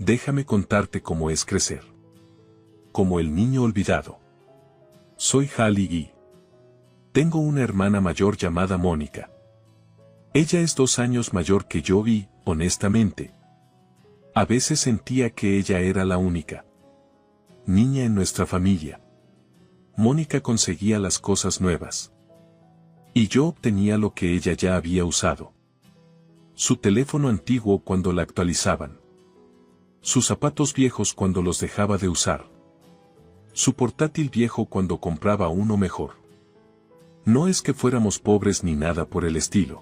Déjame contarte cómo es crecer. Como el niño olvidado. Soy Hallie y tengo una hermana mayor llamada Mónica. Ella es 2 años mayor que yo y, honestamente, a veces sentía que ella era la única niña en nuestra familia. Mónica conseguía las cosas nuevas. Y yo obtenía lo que ella ya había usado. Su teléfono antiguo cuando la actualizaban. Sus zapatos viejos cuando los dejaba de usar. Su portátil viejo cuando compraba uno mejor. No es que fuéramos pobres ni nada por el estilo.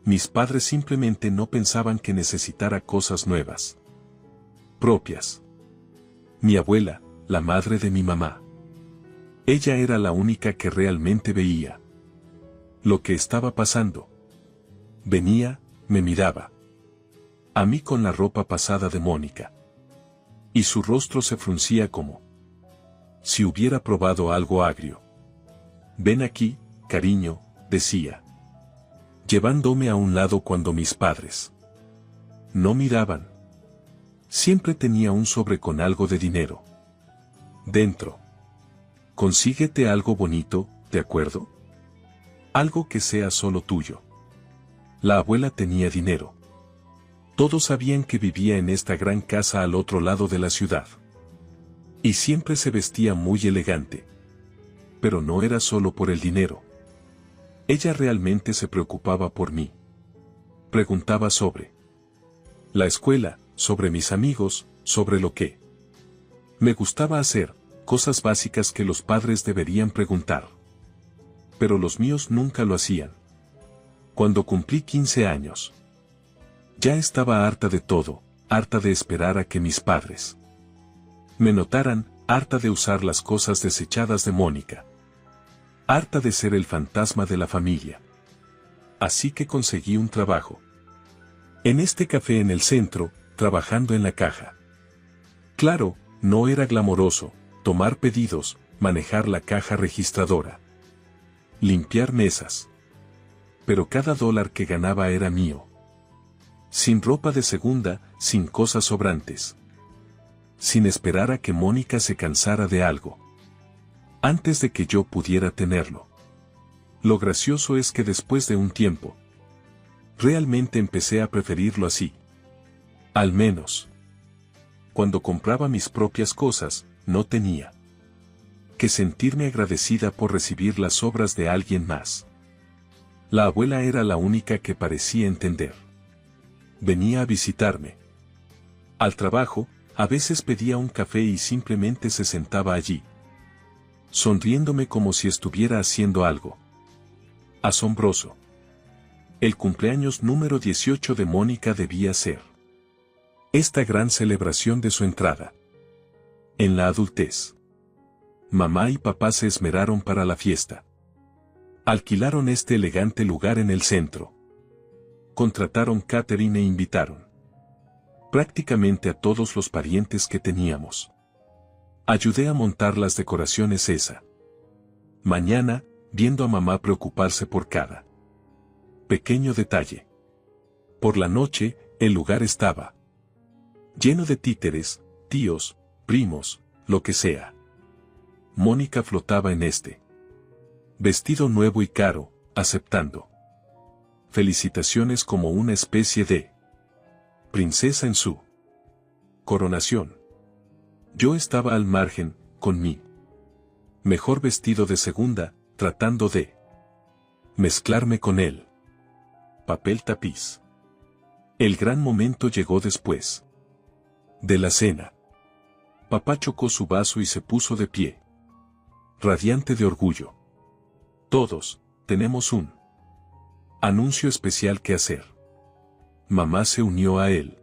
Mis padres simplemente no pensaban que necesitara cosas nuevas. Propias. Mi abuela, la madre de mi mamá. Ella era la única que realmente veía lo que estaba pasando. Venía, me miraba. A mí con la ropa pasada de Mónica. Y su rostro se fruncía como si hubiera probado algo agrio. Ven aquí, cariño, decía. Llevándome a un lado cuando mis padres no miraban. Siempre tenía un sobre con algo de dinero dentro. Consíguete algo bonito, ¿de acuerdo? Algo que sea solo tuyo. La abuela tenía dinero. Todos sabían que vivía en esta gran casa al otro lado de la ciudad. Y siempre se vestía muy elegante. Pero no era solo por el dinero. Ella realmente se preocupaba por mí. Preguntaba sobre la escuela, sobre mis amigos, sobre lo que me gustaba hacer, cosas básicas que los padres deberían preguntar. Pero los míos nunca lo hacían. Cuando cumplí 15 años, ya estaba harta de todo, harta de esperar a que mis padres me notaran, harta de usar las cosas desechadas de Mónica. Harta de ser el fantasma de la familia. Así que conseguí un trabajo. En este café en el centro, trabajando en la caja. Claro, no era glamoroso, tomar pedidos, manejar la caja registradora. Limpiar mesas. Pero cada dólar que ganaba era mío. Sin ropa de segunda, sin cosas sobrantes. Sin esperar a que Mónica se cansara de algo. Antes de que yo pudiera tenerlo. Lo gracioso es que después de un tiempo, realmente empecé a preferirlo así. Al menos, cuando compraba mis propias cosas, no tenía que sentirme agradecida por recibir las obras de alguien más. La abuela era la única que parecía entender. Venía a visitarme al trabajo, a veces pedía un café y simplemente se sentaba allí, sonriéndome como si estuviera haciendo algo asombroso. El cumpleaños número 18 de Mónica debía ser esta gran celebración de su entrada en la adultez. Mamá y papá se esmeraron para la fiesta. Alquilaron este elegante lugar en el centro. Contrataron catering e invitaron prácticamente a todos los parientes que teníamos. Ayudé a montar las decoraciones esa mañana, viendo a mamá preocuparse por cada pequeño detalle. Por la noche, el lugar estaba lleno de títeres, tíos, primos, lo que sea. Mónica flotaba en este vestido nuevo y caro, aceptando felicitaciones como una especie de princesa en su coronación. Yo estaba al margen, con mi mejor vestido de segunda, tratando de mezclarme con él. Papel tapiz. El gran momento llegó después de la cena. Papá chocó su vaso y se puso de pie, radiante de orgullo. Todos tenemos un anuncio especial que hacer. Mamá se unió a él,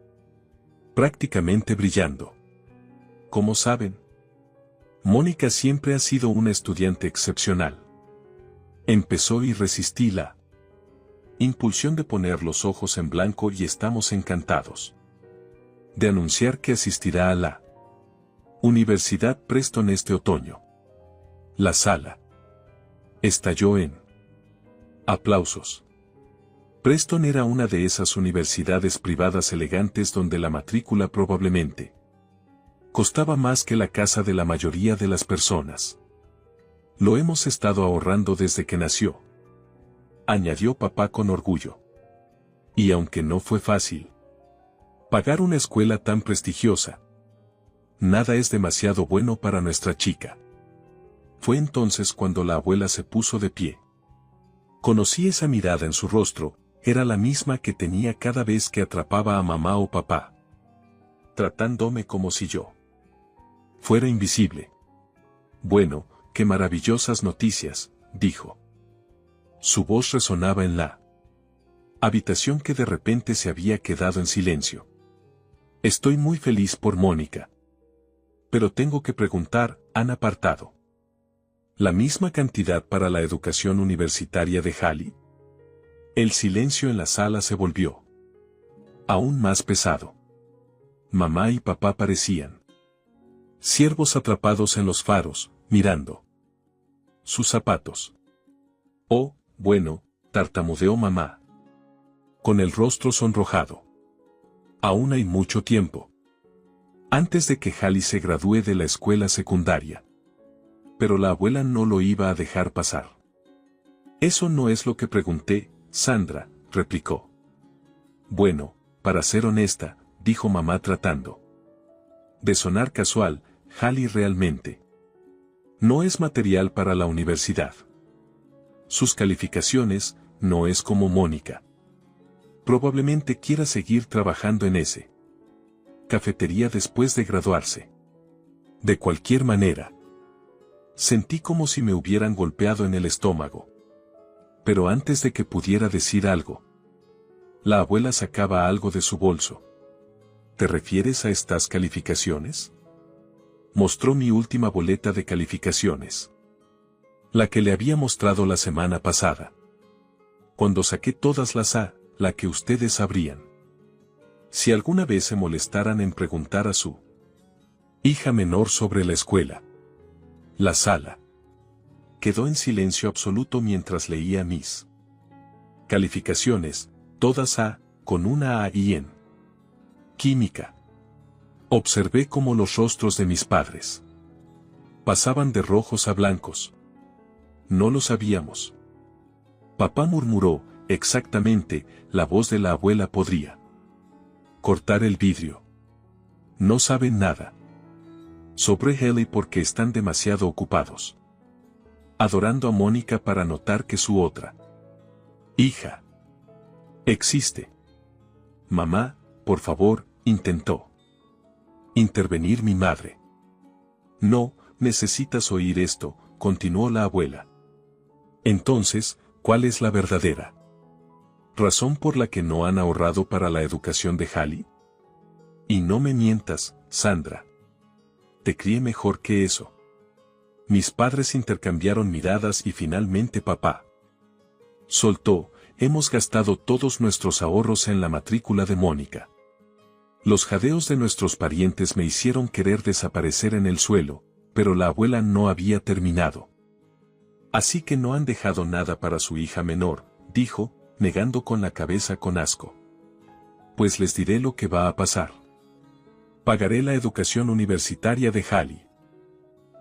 prácticamente brillando. Como saben, Mónica siempre ha sido una estudiante excepcional. Empezó y resistí la impulsión de poner los ojos en blanco y estamos encantados de anunciar que asistirá a la Universidad Preston este otoño. La sala estalló en aplausos. Preston era una de esas universidades privadas elegantes donde la matrícula probablemente costaba más que la casa de la mayoría de las personas. Lo hemos estado ahorrando desde que nació, añadió papá con orgullo. Y aunque no fue fácil pagar una escuela tan prestigiosa, nada es demasiado bueno para nuestra chica. Fue entonces cuando la abuela se puso de pie. Conocí esa mirada en su rostro, era la misma que tenía cada vez que atrapaba a mamá o papá, tratándome como si yo fuera invisible. Bueno, qué maravillosas noticias, dijo. Su voz resonaba en la habitación que de repente se había quedado en silencio. Estoy muy feliz por Mónica. Pero tengo que preguntar, ¿han apartado la misma cantidad para la educación universitaria de Hallie? El silencio en la sala se volvió aún más pesado. Mamá y papá parecían ciervos atrapados en los faros, mirando sus zapatos. Oh, bueno, tartamudeó mamá, con el rostro sonrojado. Aún hay mucho tiempo antes de que Hallie se gradúe de la escuela secundaria. Pero la abuela no lo iba a dejar pasar. Eso no es lo que pregunté, Sandra, replicó. Bueno, para ser honesta, dijo mamá tratando de sonar casual, Hallie realmente no es material para la universidad. Sus calificaciones, no es como Mónica. Probablemente quiera seguir trabajando en ese cafetería después de graduarse. De cualquier manera, sentí como si me hubieran golpeado en el estómago. Pero antes de que pudiera decir algo, la abuela sacaba algo de su bolso. ¿Te refieres a estas calificaciones? Mostró mi última boleta de calificaciones, la que le había mostrado la semana pasada. Cuando saqué todas las A, la que ustedes sabrían. Si alguna vez se molestaran en preguntar a su hija menor sobre la escuela. La sala quedó en silencio absoluto mientras leía mis calificaciones, todas A, con una A y en química. Observé cómo los rostros de mis padres pasaban de rojos a blancos. No lo sabíamos. Papá murmuró, exactamente, la voz de la abuela podría cortar el vidrio. No saben nada sobre Hallie porque están demasiado ocupados adorando a Mónica para notar que su otra hija existe. Mamá, por favor, intentó intervenir mi madre. No, necesitas oír esto, continuó la abuela. Entonces, ¿cuál es la verdadera razón por la que no han ahorrado para la educación de Hallie? Y no me mientas, Sandra. Te crié mejor que eso. Mis padres intercambiaron miradas y finalmente papá soltó, hemos gastado todos nuestros ahorros en la matrícula de Mónica. Los jadeos de nuestros parientes me hicieron querer desaparecer en el suelo, pero la abuela no había terminado. Así que no han dejado nada para su hija menor, dijo, negando con la cabeza con asco. Pues les diré lo que va a pasar. Pagaré la educación universitaria de Hallie.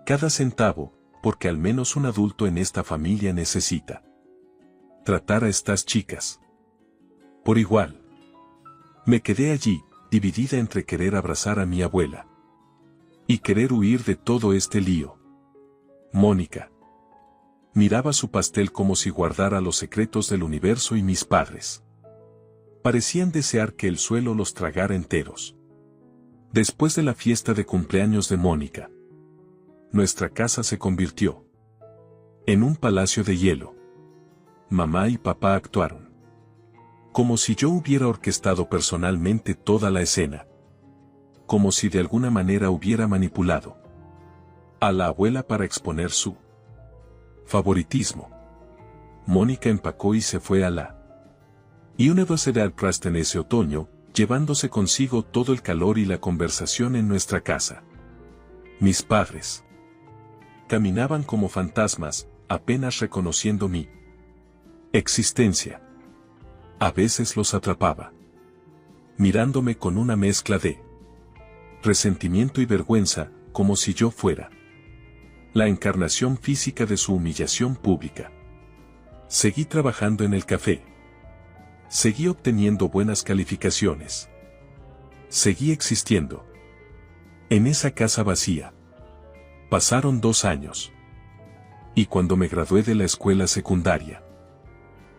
Cada centavo, porque al menos un adulto en esta familia necesita tratar a estas chicas por igual. Me quedé allí, dividida entre querer abrazar a mi abuela y querer huir de todo este lío. Mónica miraba su pastel como si guardara los secretos del universo y mis padres parecían desear que el suelo los tragara enteros. Después de la fiesta de cumpleaños de Mónica, nuestra casa se convirtió en un palacio de hielo. Mamá y papá actuaron como si yo hubiera orquestado personalmente toda la escena. Como si de alguna manera hubiera manipulado a la abuela para exponer su favoritismo. Mónica empacó y se fue a la Universidad Preston ese otoño, llevándose consigo todo el calor y la conversación en nuestra casa. Mis padres caminaban como fantasmas, apenas reconociendo mi existencia. A veces los atrapaba, mirándome con una mezcla de resentimiento y vergüenza, como si yo fuera la encarnación física de su humillación pública. Seguí trabajando en el café. Seguí obteniendo buenas calificaciones. Seguí existiendo. En esa casa vacía. Pasaron 2 años. Y cuando me gradué de la escuela secundaria,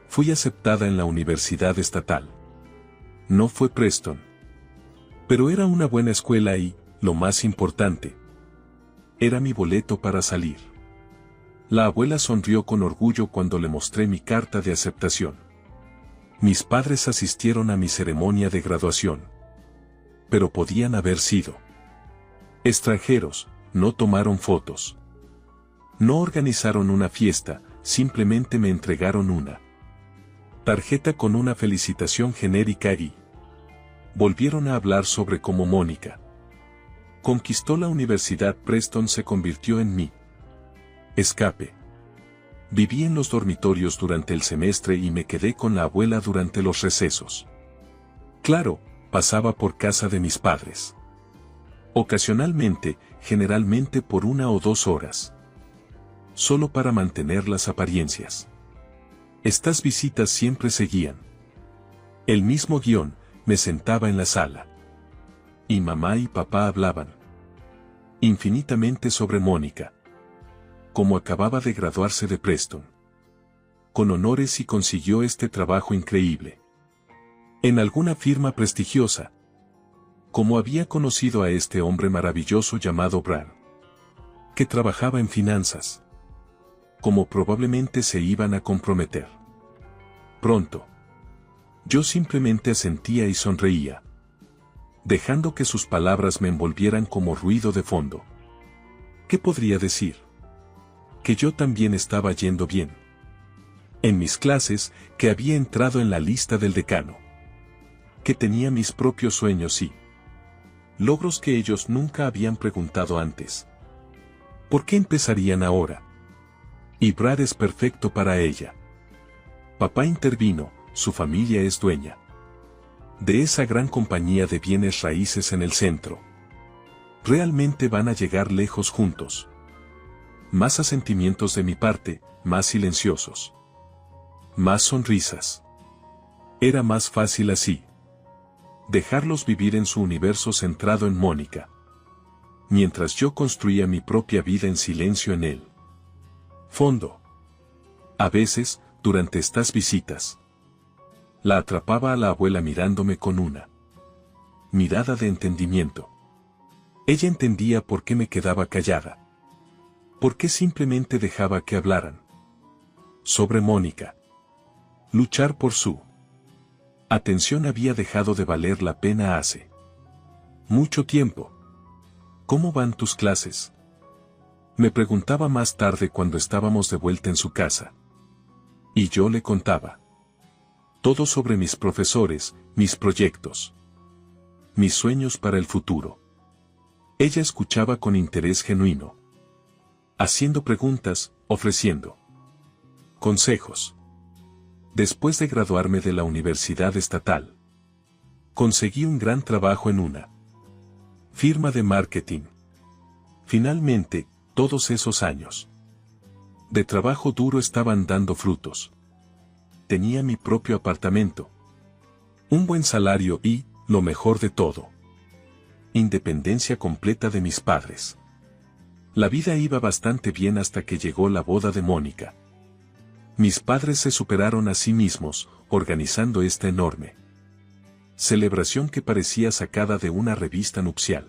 fui aceptada en la universidad estatal. No fue Preston. Pero era una buena escuela y, lo más importante, era mi boleto para salir. La abuela sonrió con orgullo cuando le mostré mi carta de aceptación. Mis padres asistieron a mi ceremonia de graduación. Pero podían haber sido extranjeros, no tomaron fotos. No organizaron una fiesta, simplemente me entregaron una tarjeta con una felicitación genérica y volvieron a hablar sobre cómo Mónica conquistó la Universidad Preston se convirtió en mi escape. Viví en los dormitorios durante el semestre y me quedé con la abuela durante los recesos. Claro, pasaba por casa de mis padres. Ocasionalmente, generalmente por 1 o 2 horas. Solo para mantener las apariencias. Estas visitas siempre seguían el mismo guión, me sentaba en la sala. Y mamá y papá hablaban infinitamente sobre Mónica. Como acababa de graduarse de Preston. Con honores y consiguió este trabajo increíble. En alguna firma prestigiosa. Como había conocido a este hombre maravilloso llamado Brad. Que trabajaba en finanzas. Como probablemente se iban a comprometer. Pronto. Yo simplemente asentía y sonreía. Dejando que sus palabras me envolvieran como ruido de fondo. ¿Qué podría decir? Que yo también estaba yendo bien. En mis clases, que había entrado en la lista del decano. Que tenía mis propios sueños y logros que ellos nunca habían preguntado antes. ¿Por qué empezarían ahora? Y Brad es perfecto para ella. Papá intervino, su familia es dueña de esa gran compañía de bienes raíces en el centro. Realmente van a llegar lejos juntos. Más asentimientos de mi parte, más silenciosos. Más sonrisas. Era más fácil así. Dejarlos vivir en su universo centrado en Mónica. Mientras yo construía mi propia vida en silencio en él. Fondo. A veces, durante estas visitas, la atrapaba a la abuela mirándome con una mirada de entendimiento. Ella entendía por qué me quedaba callada. Por qué simplemente dejaba que hablaran. Sobre Mónica. Luchar por su atención había dejado de valer la pena hace mucho tiempo. ¿Cómo van tus clases? Me preguntaba más tarde cuando estábamos de vuelta en su casa. Y yo le contaba todo sobre mis profesores, mis proyectos, mis sueños para el futuro. Ella escuchaba con interés genuino, haciendo preguntas, ofreciendo consejos. Después de graduarme de la universidad estatal, conseguí un gran trabajo en una firma de marketing. Finalmente, todos esos años de trabajo duro estaban dando frutos. Tenía mi propio apartamento, un buen salario y, lo mejor de todo, independencia completa de mis padres. La vida iba bastante bien hasta que llegó la boda de Mónica. Mis padres se superaron a sí mismos, organizando esta enorme celebración que parecía sacada de una revista nupcial.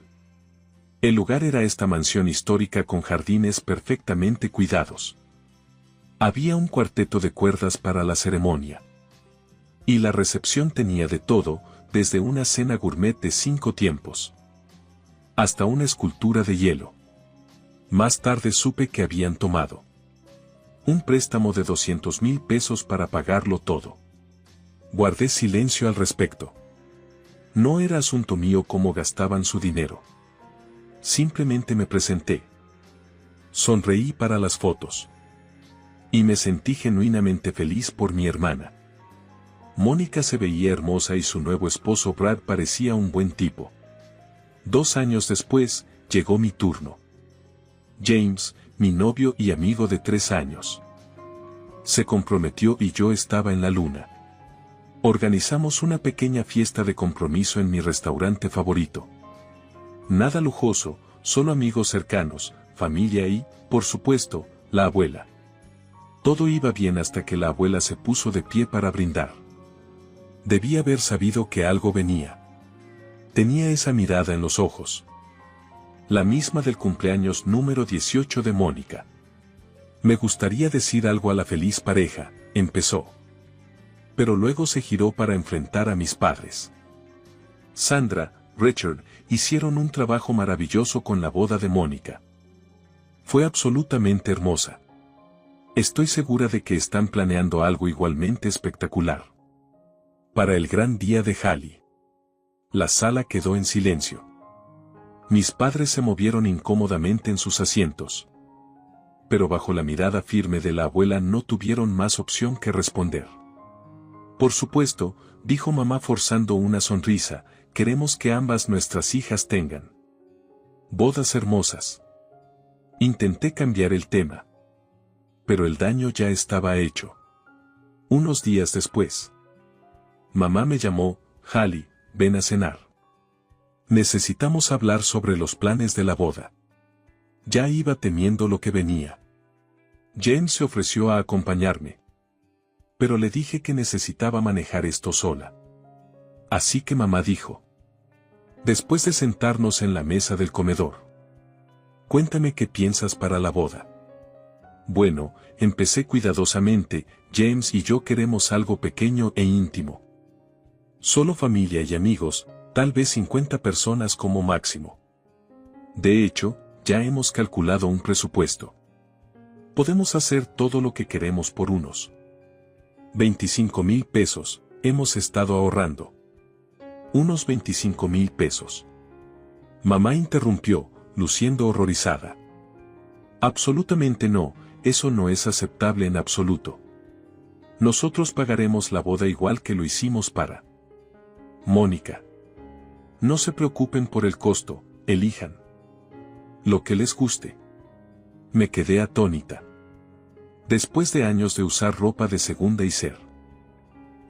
El lugar era esta mansión histórica con jardines perfectamente cuidados. Había un cuarteto de cuerdas para la ceremonia. Y la recepción tenía de todo, desde una cena gourmet de 5 tiempos hasta una escultura de hielo. Más tarde supe que habían tomado un préstamo de 200,000 pesos para pagarlo todo. Guardé silencio al respecto. No era asunto mío cómo gastaban su dinero. Simplemente me presenté. Sonreí para las fotos. Y me sentí genuinamente feliz por mi hermana. Mónica se veía hermosa y su nuevo esposo Brad parecía un buen tipo. 2 años después, llegó mi turno. James, mi novio y amigo de 3 años. Se comprometió y yo estaba en la luna. Organizamos una pequeña fiesta de compromiso en mi restaurante favorito. Nada lujoso, solo amigos cercanos, familia y, por supuesto, la abuela. Todo iba bien hasta que la abuela se puso de pie para brindar. Debía haber sabido que algo venía. Tenía esa mirada en los ojos. La misma del cumpleaños número 18 de Mónica. Me gustaría decir algo a la feliz pareja, empezó. Pero luego se giró para enfrentar a mis padres. Sandra, Richard, hicieron un trabajo maravilloso con la boda de Mónica. Fue absolutamente hermosa. Estoy segura de que están planeando algo igualmente espectacular. Para el gran día de Hallie. La sala quedó en silencio. Mis padres se movieron incómodamente en sus asientos. Pero bajo la mirada firme de la abuela no tuvieron más opción que responder. Por supuesto, dijo mamá forzando una sonrisa, queremos que ambas nuestras hijas tengan bodas hermosas. Intenté cambiar el tema. Pero el daño ya estaba hecho. Unos días después. Mamá me llamó, Hallie, ven a cenar. Necesitamos hablar sobre los planes de la boda. Ya iba temiendo lo que venía. James se ofreció a acompañarme. Pero le dije que necesitaba manejar esto sola. Así que mamá dijo. Después de sentarnos en la mesa del comedor. Cuéntame qué piensas para la boda. Bueno, empecé cuidadosamente, James y yo queremos algo pequeño e íntimo. Solo familia y amigos, tal vez 50 personas como máximo. De hecho, ya hemos calculado un presupuesto. Podemos hacer todo lo que queremos por unos 25,000 pesos, hemos estado ahorrando. Unos 25,000 pesos. Mamá interrumpió, luciendo horrorizada. Absolutamente no, eso no es aceptable en absoluto. Nosotros pagaremos la boda igual que lo hicimos para Mónica. No se preocupen por el costo, elijan lo que les guste. Me quedé atónita. Después de años de usar ropa de segunda y ser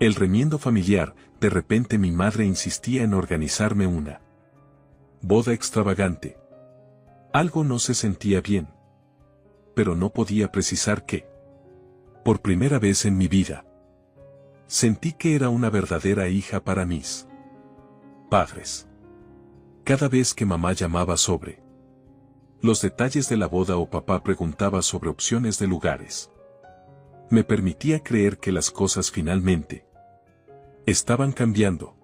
el remiendo familiar, de repente mi madre insistía en organizarme una boda extravagante. Algo no se sentía bien. Pero no podía precisar qué. Por primera vez en mi vida, sentí que era una verdadera hija para mis padres. Cada vez que mamá llamaba sobre los detalles de la boda o papá preguntaba sobre opciones de lugares, me permitía creer que las cosas finalmente estaban cambiando.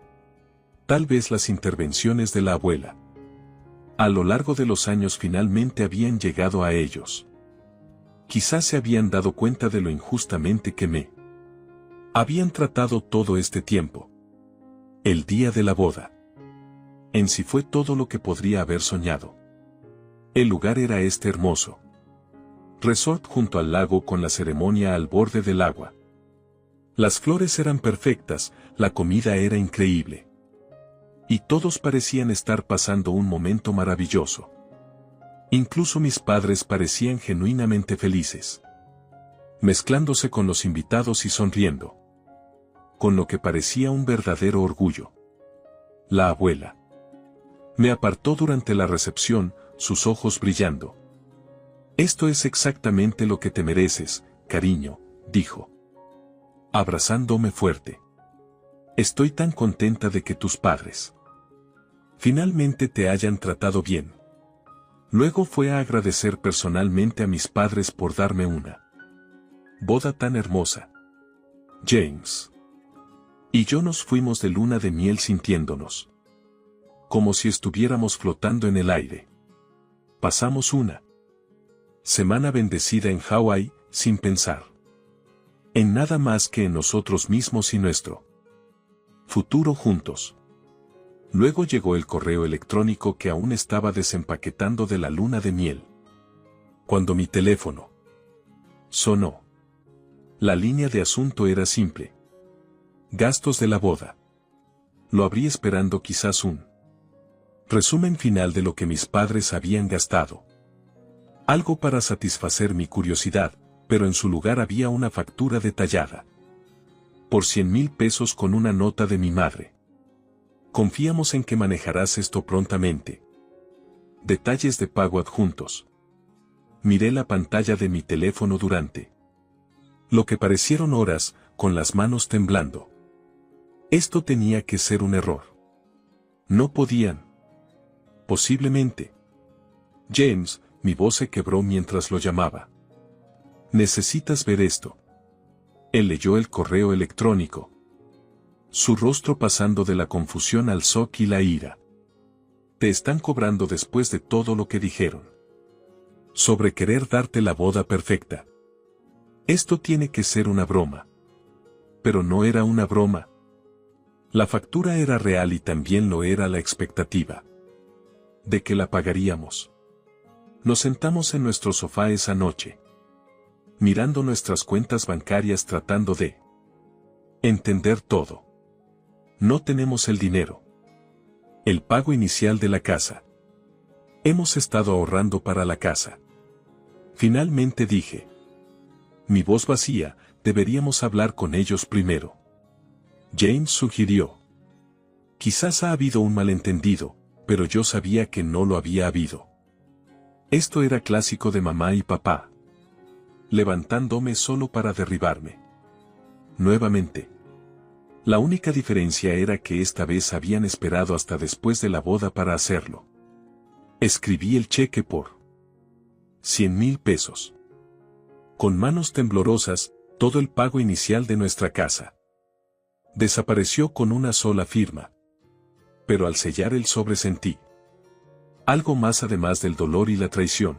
Tal vez las intervenciones de la abuela a lo largo de los años finalmente habían llegado a ellos. Quizás se habían dado cuenta de lo injustamente que me habían tratado todo este tiempo. El día de la boda en sí fue todo lo que podría haber soñado. El lugar era este hermoso resort junto al lago con la ceremonia al borde del agua. Las flores eran perfectas, la comida era increíble. Y todos parecían estar pasando un momento maravilloso. Incluso mis padres parecían genuinamente felices, mezclándose con los invitados y sonriendo, con lo que parecía un verdadero orgullo. La abuela me apartó durante la recepción, sus ojos brillando. Esto es exactamente lo que te mereces, cariño, dijo, abrazándome fuerte. Estoy tan contenta de que tus padres finalmente te hayan tratado bien. Luego fue a agradecer personalmente a mis padres por darme una boda tan hermosa. James y yo nos fuimos de luna de miel sintiéndonos como si estuviéramos flotando en el aire. Pasamos una semana bendecida en Hawái, sin pensar en nada más que en nosotros mismos y nuestro futuro juntos. Luego llegó el correo electrónico que aún estaba desempaquetando de la luna de miel. Cuando mi teléfono sonó. La línea de asunto era simple. Gastos de la boda. Lo abrí esperando quizás un resumen final de lo que mis padres habían gastado. Algo para satisfacer mi curiosidad, pero en su lugar había una factura detallada. Por 100,000 pesos con una nota de mi madre. Confiamos en que manejarás esto prontamente. Detalles de pago adjuntos. Miré la pantalla de mi teléfono durante lo que parecieron horas, con las manos temblando. Esto tenía que ser un error. No podían. Posiblemente. James, mi voz se quebró mientras lo llamaba. Necesitas ver esto. Él leyó el correo electrónico. Su rostro pasando de la confusión al shock y la ira. Te están cobrando después de todo lo que dijeron. Sobre querer darte la boda perfecta. Esto tiene que ser una broma. Pero no era una broma. La factura era real y también lo era la expectativa. De que la pagaríamos. Nos sentamos en nuestro sofá esa noche. Mirando nuestras cuentas bancarias tratando de entender todo. No tenemos el dinero. El pago inicial de la casa. Hemos estado ahorrando para la casa. Finalmente dije. Mi voz vacía, deberíamos hablar con ellos primero. James sugirió. Quizás ha habido un malentendido, pero yo sabía que no lo había habido. Esto era clásico de mamá y papá. Levantándome solo para derribarme. Nuevamente. La única diferencia era que esta vez habían esperado hasta después de la boda para hacerlo. Escribí el cheque por 100,000 pesos. Con manos temblorosas, todo el pago inicial de nuestra casa. Desapareció con una sola firma. Pero al sellar el sobre sentí algo más además del dolor y la traición.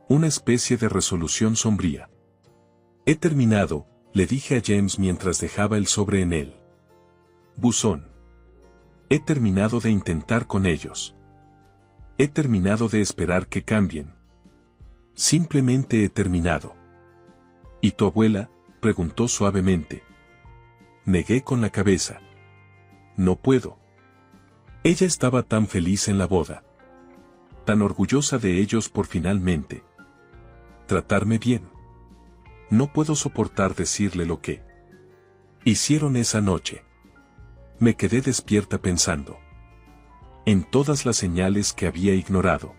Una especie de resolución sombría. He terminado, le dije a James mientras dejaba el sobre en el buzón. He terminado de intentar con ellos. He terminado de esperar que cambien. Simplemente he terminado. ¿Y tu abuela?, preguntó suavemente. Negué con la cabeza. No puedo. Ella estaba tan feliz en la boda. Tan orgullosa de ellos por finalmente tratarme bien. No puedo soportar decirle lo que hicieron esa noche. Me quedé despierta pensando en todas las señales que había ignorado.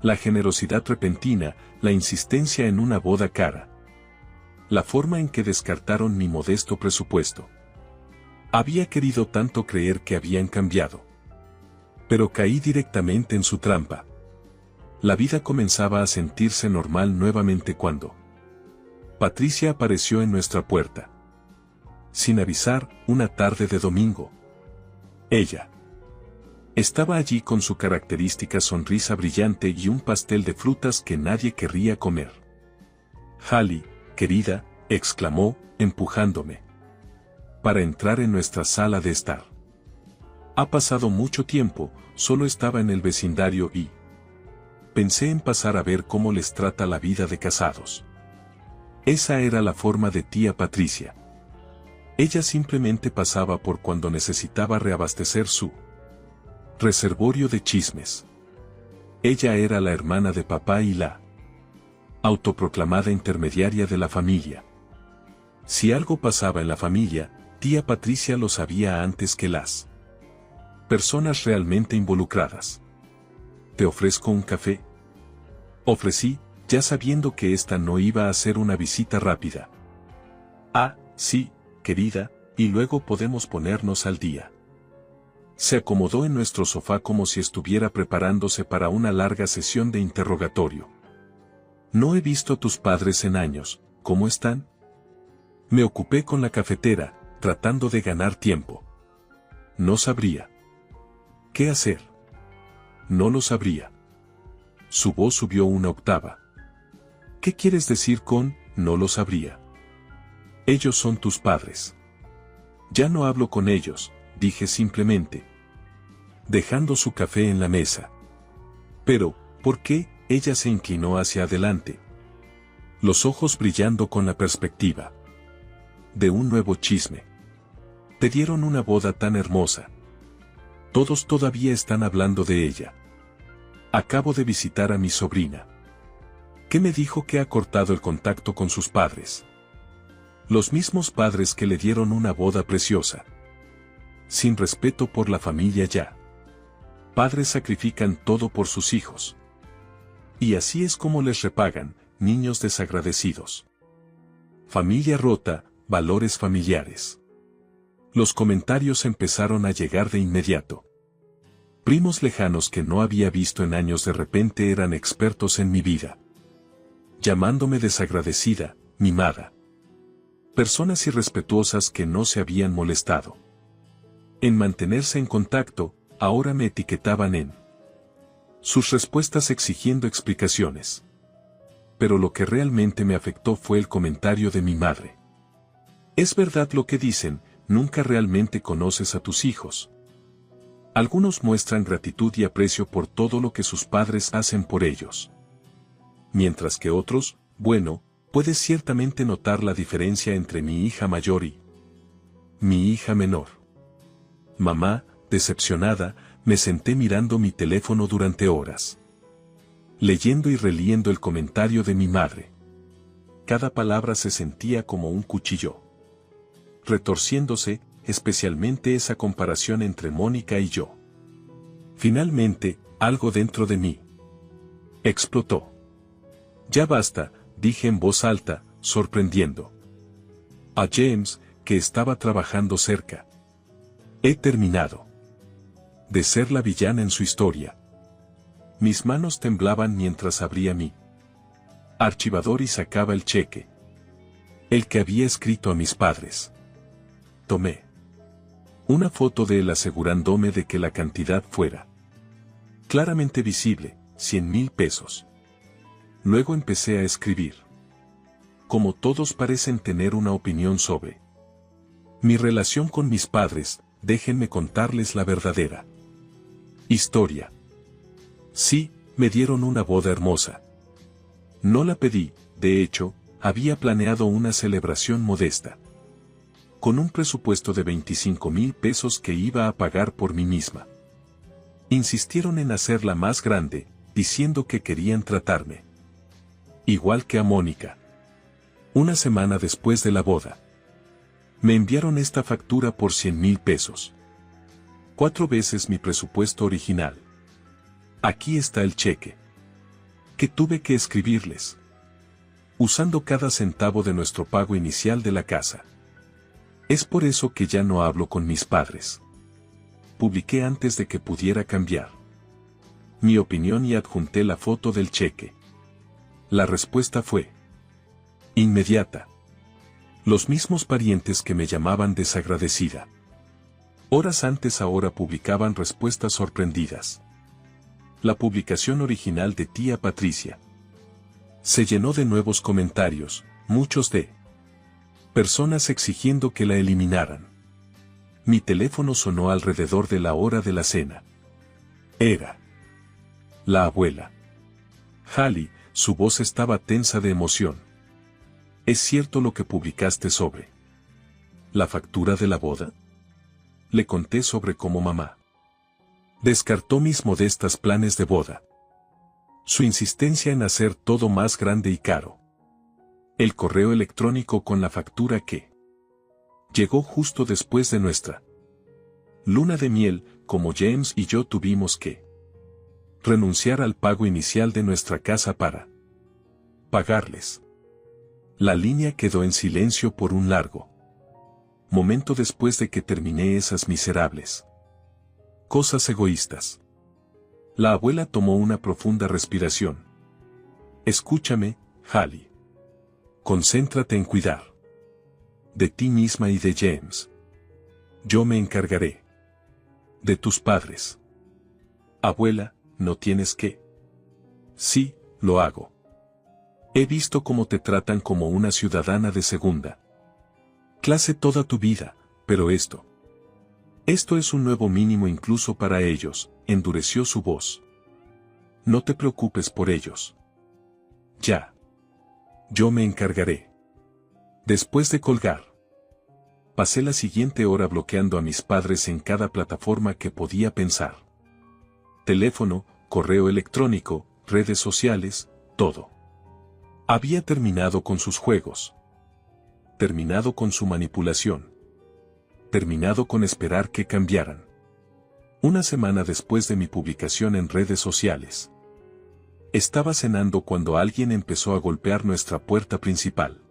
La generosidad repentina, la insistencia en una boda cara. La forma en que descartaron mi modesto presupuesto. Había querido tanto creer que habían cambiado. Pero caí directamente en su trampa. La vida comenzaba a sentirse normal nuevamente cuando Patricia apareció en nuestra puerta. Sin avisar, una tarde de domingo. Ella estaba allí con su característica sonrisa brillante y un pastel de frutas que nadie querría comer. Hallie, querida, exclamó, empujándome para entrar en nuestra sala de estar. Ha pasado mucho tiempo, solo estaba en el vecindario y pensé en pasar a ver cómo les trata la vida de casados. Esa era la forma de tía Patricia. Ella simplemente pasaba por cuando necesitaba reabastecer su reservorio de chismes. Ella era la hermana de papá y la autoproclamada intermediaria de la familia. Si algo pasaba en la familia, tía Patricia lo sabía antes que las personas realmente involucradas. ¿Te ofrezco un café? Ofrecí, ya sabiendo que esta no iba a ser una visita rápida. Ah, sí, querida, y luego podemos ponernos al día. Se acomodó en nuestro sofá como si estuviera preparándose para una larga sesión de interrogatorio. No he visto a tus padres en años, ¿cómo están? Me ocupé con la cafetera, tratando de ganar tiempo. No sabría qué hacer. No lo sabría. Su voz subió una octava. ¿Qué quieres decir con no lo sabría? Ellos son tus padres. Ya no hablo con ellos, dije simplemente, dejando su café en la mesa. Pero, ¿por qué? Ella se inclinó hacia adelante, los ojos brillando con la perspectiva de un nuevo chisme. Te dieron una boda tan hermosa. Todos todavía están hablando de ella. Acabo de visitar a mi sobrina, que me dijo que ha cortado el contacto con sus padres. Los mismos padres que le dieron una boda preciosa. Sin respeto por la familia ya. Padres sacrifican todo por sus hijos. Y así es como les repagan, niños desagradecidos. Familia rota, valores familiares. Los comentarios empezaron a llegar de inmediato. Primos lejanos que no había visto en años de repente eran expertos en mi vida. Llamándome desagradecida, mimada. Personas irrespetuosas que no se habían molestado en mantenerse en contacto, ahora me etiquetaban en sus respuestas exigiendo explicaciones. Pero lo que realmente me afectó fue el comentario de mi madre. Es verdad lo que dicen, nunca realmente conoces a tus hijos. Algunos muestran gratitud y aprecio por todo lo que sus padres hacen por ellos. Mientras que otros, bueno, puedes ciertamente notar la diferencia entre mi hija mayor y mi hija menor. Mamá, decepcionada, me senté mirando mi teléfono durante horas. Leyendo y releyendo el comentario de mi madre. Cada palabra se sentía como un cuchillo. Retorciéndose, especialmente esa comparación entre Mónica y yo. Finalmente, algo dentro de mí explotó. Ya basta, dije en voz alta, sorprendiendo a James, que estaba trabajando cerca. He terminado de ser la villana en su historia. Mis manos temblaban mientras abría mi archivador y sacaba el cheque. El que había escrito a mis padres. Tomé una foto de él asegurándome de que la cantidad fuera claramente visible, 100,000 pesos. Luego empecé a escribir. Como todos parecen tener una opinión sobre mi relación con mis padres, déjenme contarles la verdadera historia. Sí, me dieron una boda hermosa. No la pedí, de hecho, había planeado una celebración modesta. Con un presupuesto de 25,000 pesos que iba a pagar por mí misma. Insistieron en hacerla más grande, diciendo que querían tratarme igual que a Mónica. Una semana después de la boda, me enviaron esta factura por 100,000 pesos. 4 veces mi presupuesto original. Aquí está el cheque que tuve que escribirles, usando cada centavo de nuestro pago inicial de la casa. Es por eso que ya no hablo con mis padres. Publiqué antes de que pudiera cambiar mi opinión y adjunté la foto del cheque. La respuesta fue inmediata. Los mismos parientes que me llamaban desagradecida. Horas antes ahora publicaban respuestas sorprendidas. La publicación original de tía Patricia se llenó de nuevos comentarios, muchos de personas exigiendo que la eliminaran. Mi teléfono sonó alrededor de la hora de la cena. Era la abuela. Hallie, su voz estaba tensa de emoción. ¿Es cierto lo que publicaste sobre la factura de la boda? Le conté sobre cómo mamá descartó mis modestas planes de boda. Su insistencia en hacer todo más grande y caro. El correo electrónico con la factura que llegó justo después de nuestra luna de miel, como James y yo tuvimos que renunciar al pago inicial de nuestra casa para pagarles. La línea quedó en silencio por un largo momento después de que terminé esas miserables cosas egoístas. La abuela tomó una profunda respiración. Escúchame, Hallie. Concéntrate en cuidar de ti misma y de James. Yo me encargaré de tus padres. Abuela, no tienes que. Sí, lo hago. He visto cómo te tratan como una ciudadana de segunda clase toda tu vida, pero esto es un nuevo mínimo incluso para ellos, endureció su voz. No te preocupes por ellos. Ya. Yo me encargaré. Después de colgar Pasé la siguiente hora bloqueando a mis padres en cada plataforma que podía pensar. Teléfono, correo electrónico, redes sociales, todo. Había terminado con sus juegos. Terminado con su manipulación. Terminado con esperar que cambiaran. Una semana después de mi publicación en redes sociales. Estaba cenando cuando alguien empezó a golpear nuestra puerta principal.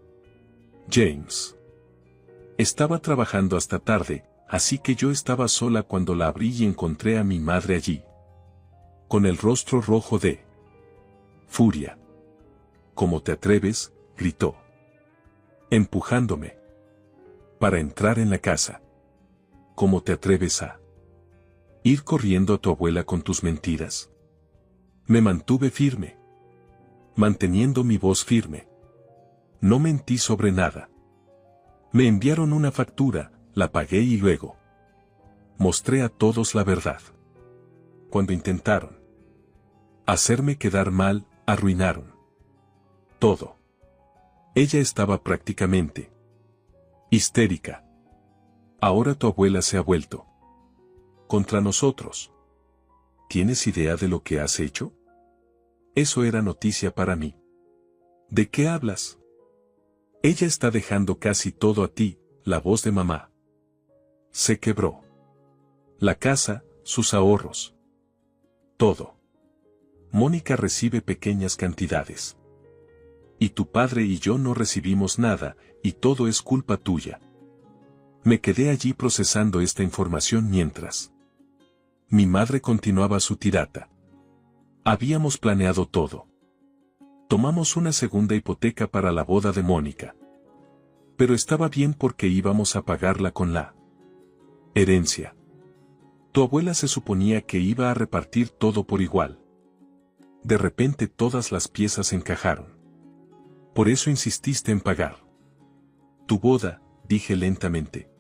James. Estaba trabajando hasta tarde, así que yo estaba sola cuando la abrí y encontré a mi madre allí. Con el rostro rojo de furia. ¿Cómo te atreves?, gritó. Empujándome. Para entrar en la casa. ¿Cómo te atreves a ir corriendo a tu abuela con tus mentiras? Me mantuve firme. Manteniendo mi voz firme. No mentí sobre nada. Me enviaron una factura, la pagué y luego mostré a todos la verdad. Cuando intentaron hacerme quedar mal, arruinaron todo. Ella estaba prácticamente histérica. Ahora tu abuela se ha vuelto contra nosotros. ¿Tienes idea de lo que has hecho? Eso era noticia para mí. ¿De qué hablas? Ella está dejando casi todo a ti, la voz de mamá. Se quebró. La casa, sus ahorros. Todo. Mónica recibe pequeñas cantidades. Y tu padre y yo no recibimos nada, y todo es culpa tuya. Me quedé allí procesando esta información mientras mi madre continuaba su tirada. Habíamos planeado todo. Tomamos una segunda hipoteca para la boda de Mónica. Pero estaba bien porque íbamos a pagarla con la herencia. Tu abuela se suponía que iba a repartir todo por igual. De repente todas las piezas encajaron. Por eso insististe en pagar. Tu boda, dije lentamente.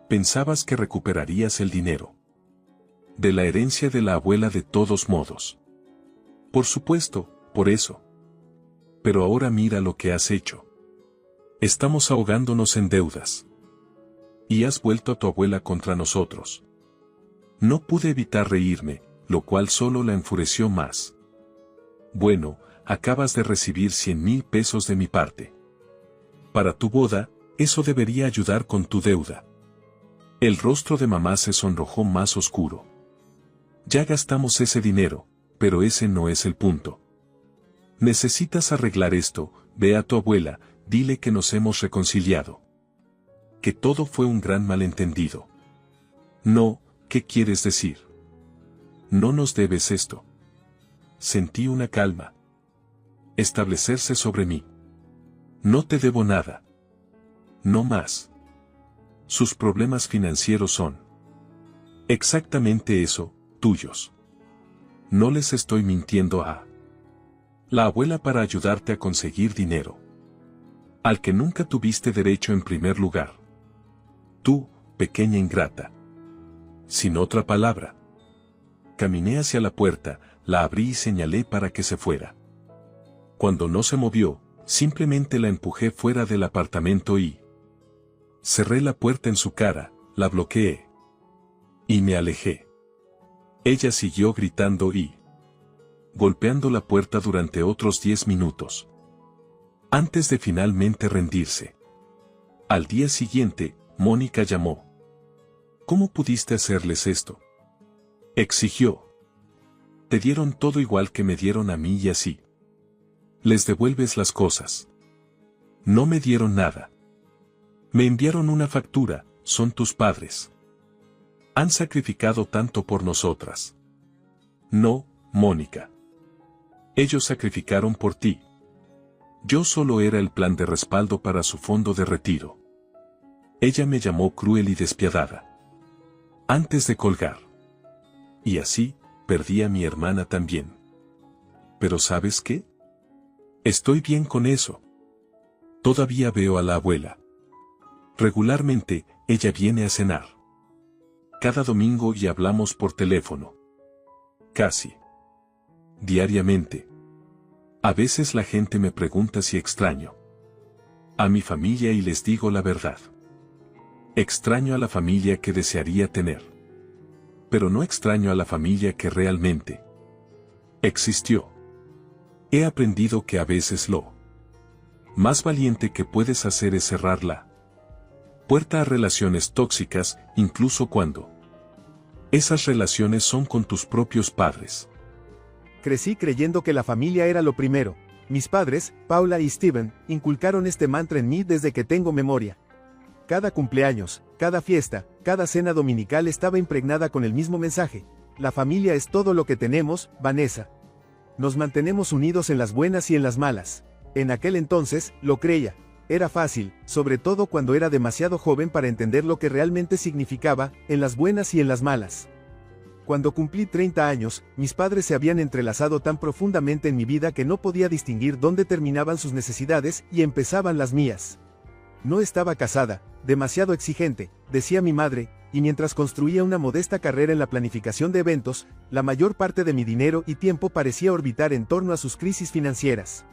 Pensabas que recuperarías el dinero de la herencia de la abuela de todos modos. Por supuesto, por eso. Pero ahora mira lo que has hecho. Estamos ahogándonos en deudas. Y has vuelto a tu abuela contra nosotros. No pude evitar reírme, lo cual solo la enfureció más. Bueno, acabas de recibir 100,000 pesos de mi parte. Para tu boda, eso debería ayudar con tu deuda. El rostro de mamá se sonrojó más oscuro. Ya gastamos ese dinero, pero ese no es el punto. Necesitas arreglar esto, ve a tu abuela, dile que nos hemos reconciliado. Que todo fue un gran malentendido. No, ¿qué quieres decir? No nos debes esto. Sentí una calma establecerse sobre mí. No te debo nada. No más. Sus problemas financieros son exactamente eso, tuyos. No les estoy mintiendo a la abuela para ayudarte a conseguir dinero al que nunca tuviste derecho en primer lugar. Tú, pequeña ingrata. Sin otra palabra. Caminé hacia la puerta, la abrí y señalé para que se fuera. Cuando no se movió, simplemente la empujé fuera del apartamento y cerré la puerta en su cara, la bloqueé. Y me alejé. Ella siguió gritando y golpeando la puerta durante otros 10 minutos. Antes de finalmente rendirse. Al día siguiente, Mónica llamó. ¿Cómo pudiste hacerles esto?, exigió. Te dieron todo igual que me dieron a mí y así les devuelves las cosas. No me dieron nada. Me enviaron una factura, son tus padres. Han sacrificado tanto por nosotras. No, Mónica. Ellos sacrificaron por ti. Yo solo era el plan de respaldo para su fondo de retiro. Ella me llamó cruel y despiadada. Antes de colgar. Y así, perdí a mi hermana también. Pero ¿sabes qué? Estoy bien con eso. Todavía veo a la abuela. Regularmente, ella viene a cenar. Cada domingo y hablamos por teléfono. Casi diariamente. A veces la gente me pregunta si extraño a mi familia y les digo la verdad. Extraño a la familia que desearía tener. Pero no extraño a la familia que realmente existió. He aprendido que a veces lo más valiente que puedes hacer es cerrar la puerta a relaciones tóxicas, incluso cuando esas relaciones son con tus propios padres. Crecí creyendo que la familia era lo primero. Mis padres, Paula y Steven, inculcaron este mantra en mí desde que tengo memoria. Cada cumpleaños, cada fiesta, cada cena dominical estaba impregnada con el mismo mensaje. La familia es todo lo que tenemos, Vanessa. Nos mantenemos unidos en las buenas y en las malas. En aquel entonces, lo creía. Era fácil, sobre todo cuando era demasiado joven para entender lo que realmente significaba, en las buenas y en las malas. Cuando cumplí 30 años, mis padres se habían entrelazado tan profundamente en mi vida que no podía distinguir dónde terminaban sus necesidades y empezaban las mías. No estaba casada, demasiado exigente, decía mi madre, y mientras construía una modesta carrera en la planificación de eventos, la mayor parte de mi dinero y tiempo parecía orbitar en torno a sus crisis financieras.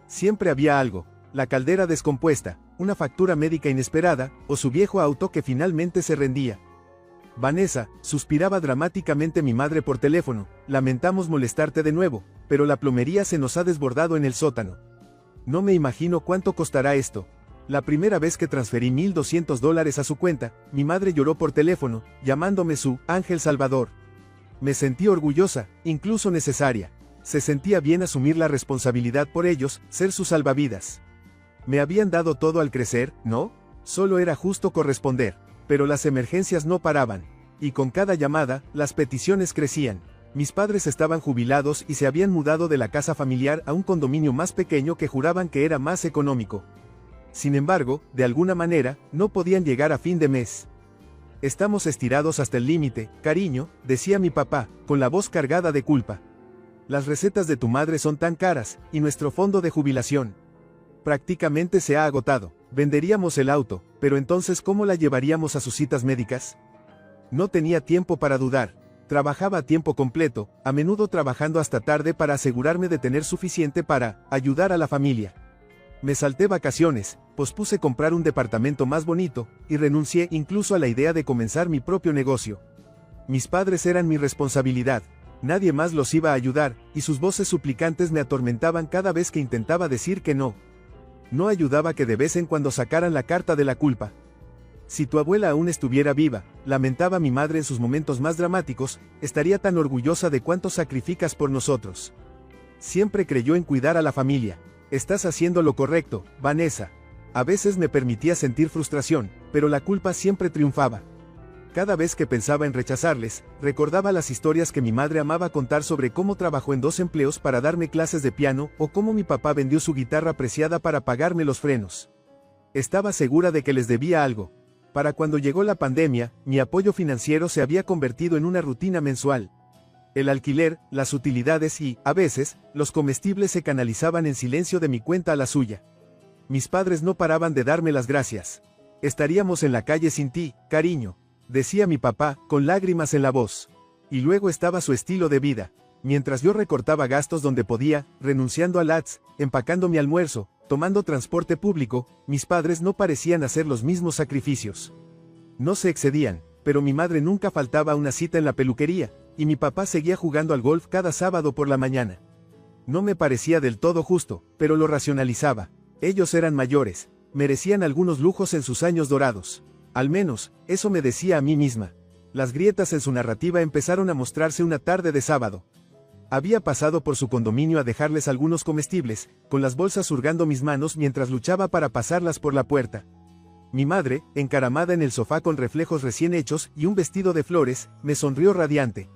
Siempre había algo, la caldera descompuesta, una factura médica inesperada, o su viejo auto que finalmente se rendía. Vanessa, suspiraba dramáticamente mi madre por teléfono, lamentamos molestarte de nuevo, pero la plomería se nos ha desbordado en el sótano. No me imagino cuánto costará esto. La primera vez que transferí $1,200 a su cuenta, mi madre lloró por teléfono, llamándome su ángel salvador. Me sentí orgullosa, incluso necesaria. Se sentía bien asumir la responsabilidad por ellos, ser sus salvavidas. Me habían dado todo al crecer, ¿no? Solo era justo corresponder. Pero las emergencias no paraban. Y con cada llamada, las peticiones crecían. Mis padres estaban jubilados y se habían mudado de la casa familiar a un condominio más pequeño que juraban que era más económico. Sin embargo, de alguna manera, no podían llegar a fin de mes. Estamos estirados hasta el límite, cariño, decía mi papá, con la voz cargada de culpa. Las recetas de tu madre son tan caras, y nuestro fondo de jubilación prácticamente se ha agotado. Venderíamos el auto, pero entonces ¿cómo la llevaríamos a sus citas médicas? No tenía tiempo para dudar. Trabajaba a tiempo completo, a menudo trabajando hasta tarde para asegurarme de tener suficiente para ayudar a la familia. Me salté vacaciones, pospuse comprar un departamento más bonito, y renuncié incluso a la idea de comenzar mi propio negocio. Mis padres eran mi responsabilidad. Nadie más los iba a ayudar, y sus voces suplicantes me atormentaban cada vez que intentaba decir que no. No ayudaba que de vez en cuando sacaran la carta de la culpa. Si tu abuela aún estuviera viva, lamentaba mi madre en sus momentos más dramáticos, estaría tan orgullosa de cuánto sacrificas por nosotros. Siempre creyó en cuidar a la familia. Estás haciendo lo correcto, Vanessa. A veces me permitía sentir frustración, pero la culpa siempre triunfaba. Cada vez que pensaba en rechazarles, recordaba las historias que mi madre amaba contar sobre cómo trabajó en 2 empleos para darme clases de piano o cómo mi papá vendió su guitarra preciada para pagarme los frenos. Estaba segura de que les debía algo. Para cuando llegó la pandemia, mi apoyo financiero se había convertido en una rutina mensual. El alquiler, las utilidades y, a veces, los comestibles se canalizaban en silencio de mi cuenta a la suya. Mis padres no paraban de darme las gracias. Estaríamos en la calle sin ti, cariño, decía mi papá, con lágrimas en la voz. Y luego estaba su estilo de vida. Mientras yo recortaba gastos donde podía, renunciando al ads, empacando mi almuerzo, tomando transporte público, mis padres no parecían hacer los mismos sacrificios. No se excedían, pero mi madre nunca faltaba a una cita en la peluquería, y mi papá seguía jugando al golf cada sábado por la mañana. No me parecía del todo justo, pero lo racionalizaba. Ellos eran mayores, merecían algunos lujos en sus años dorados. Al menos, eso me decía a mí misma. Las grietas en su narrativa empezaron a mostrarse una tarde de sábado. Había pasado por su condominio a dejarles algunos comestibles, con las bolsas hurgando mis manos mientras luchaba para pasarlas por la puerta. Mi madre, encaramada en el sofá con reflejos recién hechos y un vestido de flores, me sonrió radiante.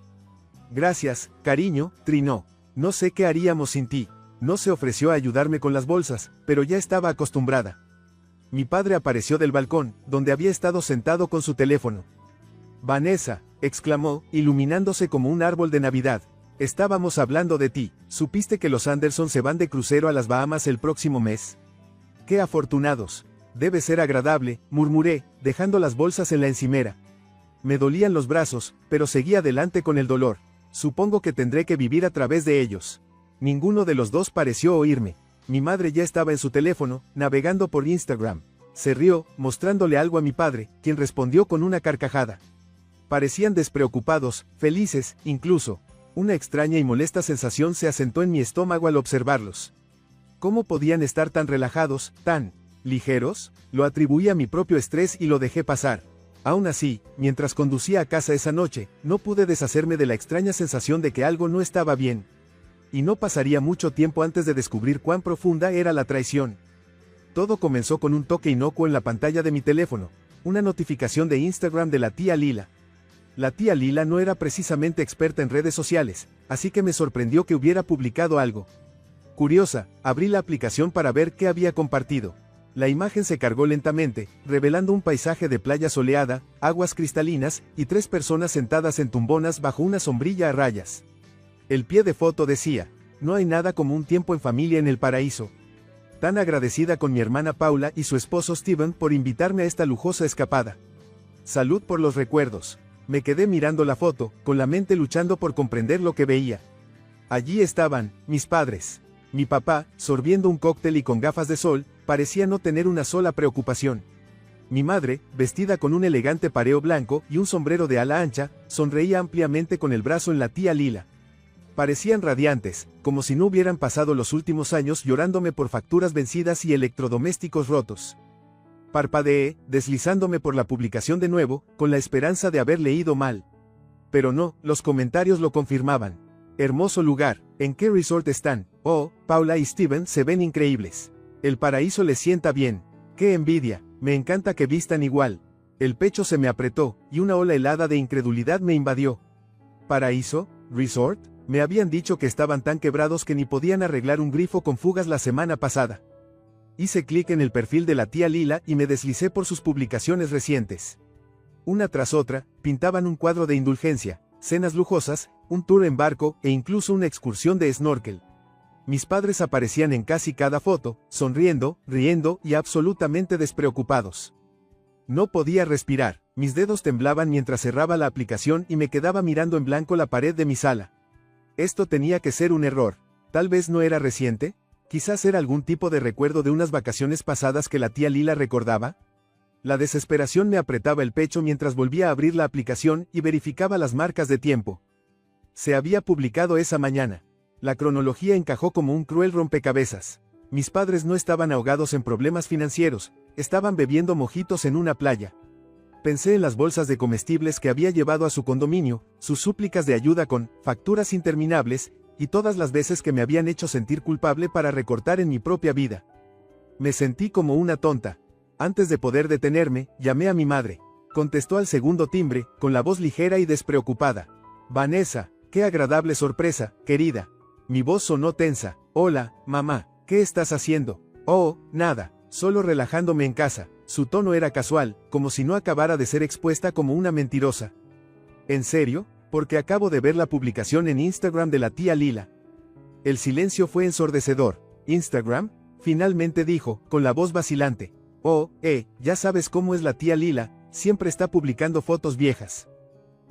Gracias, cariño, trinó. No sé qué haríamos sin ti. No se ofreció a ayudarme con las bolsas, pero ya estaba acostumbrada. Mi padre apareció del balcón, donde había estado sentado con su teléfono. Vanessa, exclamó, iluminándose como un árbol de Navidad. Estábamos hablando de ti. ¿Supiste que los Anderson se van de crucero a las Bahamas el próximo mes? ¡Qué afortunados! Debe ser agradable, murmuré, dejando las bolsas en la encimera. Me dolían los brazos, pero seguí adelante con el dolor. Supongo que tendré que vivir a través de ellos. Ninguno de los dos pareció oírme. Mi madre ya estaba en su teléfono, navegando por Instagram. Se rió, mostrándole algo a mi padre, quien respondió con una carcajada. Parecían despreocupados, felices, incluso. Una extraña y molesta sensación se asentó en mi estómago al observarlos. ¿Cómo podían estar tan relajados, tan ligeros? Lo atribuí a mi propio estrés y lo dejé pasar. Aún así, mientras conducía a casa esa noche, no pude deshacerme de la extraña sensación de que algo no estaba bien. Y no pasaría mucho tiempo antes de descubrir cuán profunda era la traición. Todo comenzó con un toque inocuo en la pantalla de mi teléfono, una notificación de Instagram de la tía Lila. La tía Lila no era precisamente experta en redes sociales, así que me sorprendió que hubiera publicado algo. Curiosa, abrí la aplicación para ver qué había compartido. La imagen se cargó lentamente, revelando un paisaje de playa soleada, aguas cristalinas, y 3 personas sentadas en tumbonas bajo una sombrilla a rayas. El pie de foto decía: no hay nada como un tiempo en familia en el paraíso. Tan agradecida con mi hermana Paula y su esposo Steven por invitarme a esta lujosa escapada. Salud por los recuerdos. Me quedé mirando la foto, con la mente luchando por comprender lo que veía. Allí estaban, mis padres. Mi papá, sorbiendo un cóctel y con gafas de sol, parecía no tener una sola preocupación. Mi madre, vestida con un elegante pareo blanco y un sombrero de ala ancha, sonreía ampliamente con el brazo en la tía Lila. Parecían radiantes, como si no hubieran pasado los últimos años llorándome por facturas vencidas y electrodomésticos rotos. Parpadeé, deslizándome por la publicación de nuevo, con la esperanza de haber leído mal. Pero no, los comentarios lo confirmaban. Hermoso lugar, ¿en qué resort están? Oh, Paula y Steven se ven increíbles. El paraíso les sienta bien. ¡Qué envidia! Me encanta que vistan igual. El pecho se me apretó, y una ola helada de incredulidad me invadió. ¿Paraíso? ¿Resort? Me habían dicho que estaban tan quebrados que ni podían arreglar un grifo con fugas la semana pasada. Hice clic en el perfil de la tía Lila y me deslicé por sus publicaciones recientes. Una tras otra, pintaban un cuadro de indulgencia, cenas lujosas, un tour en barco e incluso una excursión de snorkel. Mis padres aparecían en casi cada foto, sonriendo, riendo y absolutamente despreocupados. No podía respirar, mis dedos temblaban mientras cerraba la aplicación y me quedaba mirando en blanco la pared de mi sala. Esto tenía que ser un error. Tal vez no era reciente, quizás era algún tipo de recuerdo de unas vacaciones pasadas que la tía Lila recordaba. La desesperación me apretaba el pecho mientras volvía a abrir la aplicación y verificaba las marcas de tiempo. Se había publicado esa mañana. La cronología encajó como un cruel rompecabezas. Mis padres no estaban ahogados en problemas financieros, estaban bebiendo mojitos en una playa. Pensé en las bolsas de comestibles que había llevado a su condominio, sus súplicas de ayuda con facturas interminables, y todas las veces que me habían hecho sentir culpable para recortar en mi propia vida. Me sentí como una tonta. Antes de poder detenerme, llamé a mi madre. Contestó al segundo timbre, con la voz ligera y despreocupada. Vanessa, qué agradable sorpresa, querida. Mi voz sonó tensa. Hola, mamá, ¿qué estás haciendo? Oh, nada, solo relajándome en casa. Su tono era casual, como si no acabara de ser expuesta como una mentirosa. ¿En serio? Porque acabo de ver la publicación en Instagram de la tía Lila. El silencio fue ensordecedor. ¿Instagram? Finalmente dijo, con la voz vacilante. Oh, ya sabes cómo es la tía Lila, siempre está publicando fotos viejas.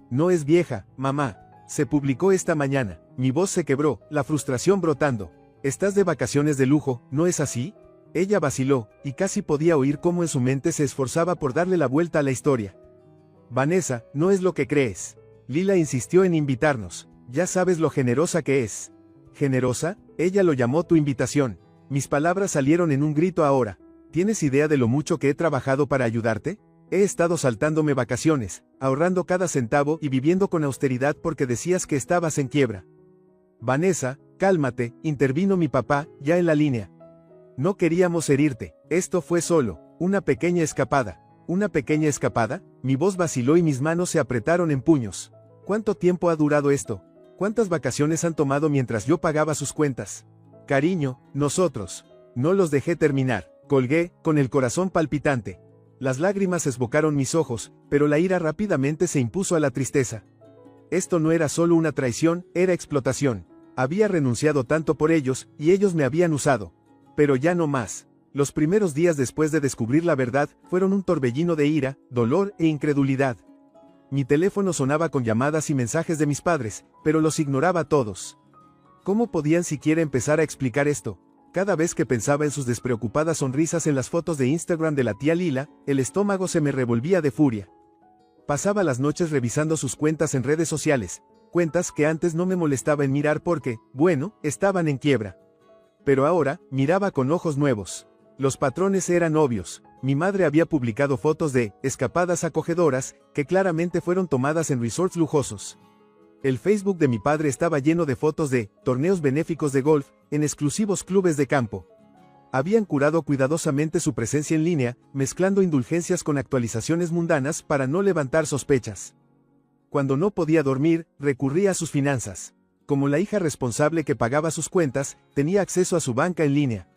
No es vieja, mamá. Se publicó esta mañana. Mi voz se quebró, la frustración brotando. Estás de vacaciones de lujo, ¿no es así? Ella vaciló, y casi podía oír cómo en su mente se esforzaba por darle la vuelta a la historia. Vanessa, no es lo que crees. Lila insistió en invitarnos. Ya sabes lo generosa que es. ¿Generosa? Ella lo llamó tu invitación. Mis palabras salieron en un grito ahora. ¿Tienes idea de lo mucho que he trabajado para ayudarte? He estado saltándome vacaciones, ahorrando cada centavo y viviendo con austeridad porque decías que estabas en quiebra. Vanessa, cálmate, intervino mi papá, ya en la línea. No queríamos herirte, esto fue solo una pequeña escapada. ¿Una pequeña escapada? Mi voz vaciló y mis manos se apretaron en puños. ¿Cuánto tiempo ha durado esto? ¿Cuántas vacaciones han tomado mientras yo pagaba sus cuentas? Cariño, nosotros. No los dejé terminar. Colgué, con el corazón palpitante. Las lágrimas esbocaron mis ojos, pero la ira rápidamente se impuso a la tristeza. Esto no era solo una traición, era explotación. Había renunciado tanto por ellos, y ellos me habían usado. Pero ya no más. Los primeros días después de descubrir la verdad, fueron un torbellino de ira, dolor e incredulidad. Mi teléfono sonaba con llamadas y mensajes de mis padres, pero los ignoraba todos. ¿Cómo podían siquiera empezar a explicar esto? Cada vez que pensaba en sus despreocupadas sonrisas en las fotos de Instagram de la tía Lila, el estómago se me revolvía de furia. Pasaba las noches revisando sus cuentas en redes sociales, cuentas que antes no me molestaba en mirar porque, bueno, estaban en quiebra. Pero ahora, miraba con ojos nuevos. Los patrones eran obvios. Mi madre había publicado fotos de escapadas acogedoras, que claramente fueron tomadas en resorts lujosos. El Facebook de mi padre estaba lleno de fotos de torneos benéficos de golf, en exclusivos clubes de campo. Habían curado cuidadosamente su presencia en línea, mezclando indulgencias con actualizaciones mundanas para no levantar sospechas. Cuando no podía dormir, recurría a sus finanzas. Como la hija responsable que pagaba sus cuentas, tenía acceso a su banca en línea.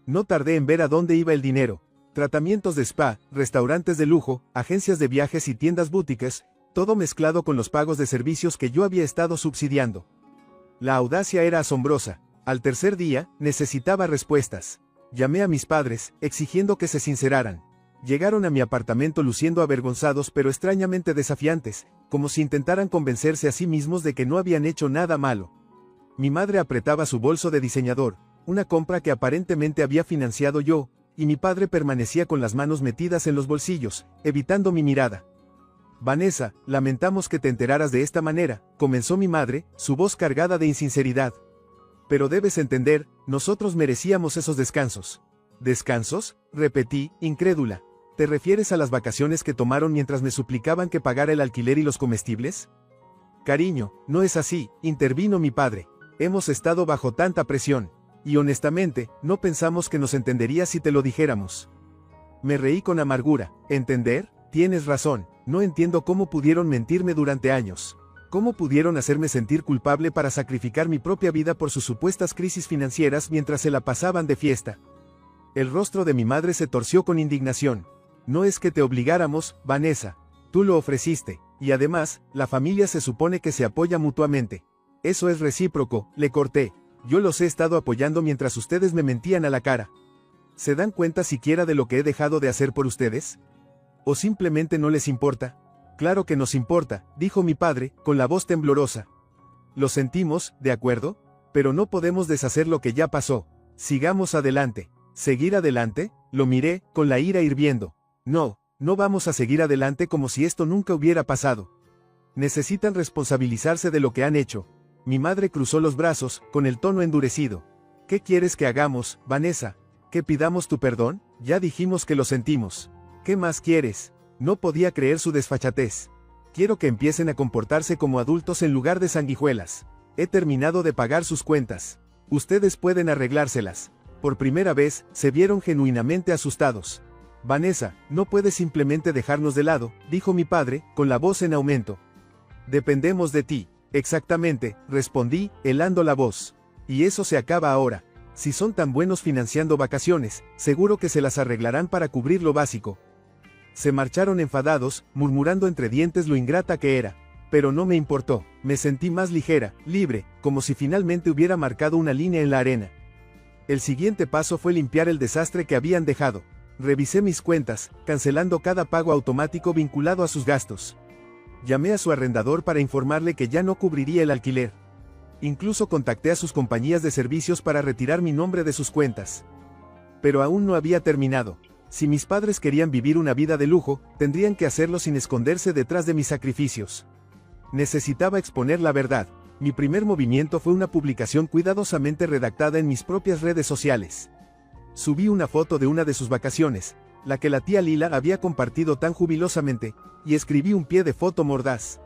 No tardé en ver a dónde iba el dinero. Tratamientos de spa, restaurantes de lujo, agencias de viajes y tiendas boutiques, todo mezclado con los pagos de servicios que yo había estado subsidiando. La audacia era asombrosa. Al tercer día, necesitaba respuestas. Llamé a mis padres, exigiendo que se sinceraran. Llegaron a mi apartamento luciendo avergonzados pero extrañamente desafiantes, como si intentaran convencerse a sí mismos de que no habían hecho nada malo. Mi madre apretaba su bolso de diseñador, una compra que aparentemente había financiado yo, y mi padre permanecía con las manos metidas en los bolsillos, evitando mi mirada. Vanessa, lamentamos que te enteraras de esta manera, comenzó mi madre, su voz cargada de insinceridad. Pero debes entender, nosotros merecíamos esos descansos. ¿Descansos?, repetí, incrédula. ¿Te refieres a las vacaciones que tomaron mientras me suplicaban que pagara el alquiler y los comestibles? Cariño, no es así, intervino mi padre. Hemos estado bajo tanta presión. Y honestamente, no pensamos que nos entenderías si te lo dijéramos. Me reí con amargura. ¿Entender? Tienes razón, no entiendo cómo pudieron mentirme durante años. ¿Cómo pudieron hacerme sentir culpable para sacrificar mi propia vida por sus supuestas crisis financieras mientras se la pasaban de fiesta? El rostro de mi madre se torció con indignación. No es que te obligáramos, Vanessa. Tú lo ofreciste, y además, la familia se supone que se apoya mutuamente. Eso es recíproco, le corté. Yo los he estado apoyando mientras ustedes me mentían a la cara. ¿Se dan cuenta siquiera de lo que he dejado de hacer por ustedes? ¿O simplemente no les importa? Claro que nos importa, dijo mi padre, con la voz temblorosa. Lo sentimos, de acuerdo, pero no podemos deshacer lo que ya pasó. Sigamos adelante. ¿Seguir adelante? Lo miré, con la ira hirviendo. No, no vamos a seguir adelante como si esto nunca hubiera pasado. Necesitan responsabilizarse de lo que han hecho. Mi madre cruzó los brazos, con el tono endurecido. ¿Qué quieres que hagamos, Vanessa? ¿Que pidamos tu perdón? Ya dijimos que lo sentimos. ¿Qué más quieres? No podía creer su desfachatez. Quiero que empiecen a comportarse como adultos en lugar de sanguijuelas. He terminado de pagar sus cuentas. Ustedes pueden arreglárselas. Por primera vez, se vieron genuinamente asustados. Vanessa, no puedes simplemente dejarnos de lado, dijo mi padre, con la voz en aumento. Dependemos de ti. Exactamente, respondí, helando la voz. Y eso se acaba ahora. Si son tan buenos financiando vacaciones, seguro que se las arreglarán para cubrir lo básico. Se marcharon enfadados, murmurando entre dientes lo ingrata que era. Pero no me importó, me sentí más ligera, libre, como si finalmente hubiera marcado una línea en la arena. El siguiente paso fue limpiar el desastre que habían dejado. Revisé mis cuentas, cancelando cada pago automático vinculado a sus gastos. Llamé a su arrendador para informarle que ya no cubriría el alquiler. Incluso contacté a sus compañías de servicios para retirar mi nombre de sus cuentas. Pero aún no había terminado. Si mis padres querían vivir una vida de lujo, tendrían que hacerlo sin esconderse detrás de mis sacrificios. Necesitaba exponer la verdad. Mi primer movimiento fue una publicación cuidadosamente redactada en mis propias redes sociales. Subí una foto de una de sus vacaciones, la que la tía Lila había compartido tan jubilosamente, y escribí un pie de foto mordaz.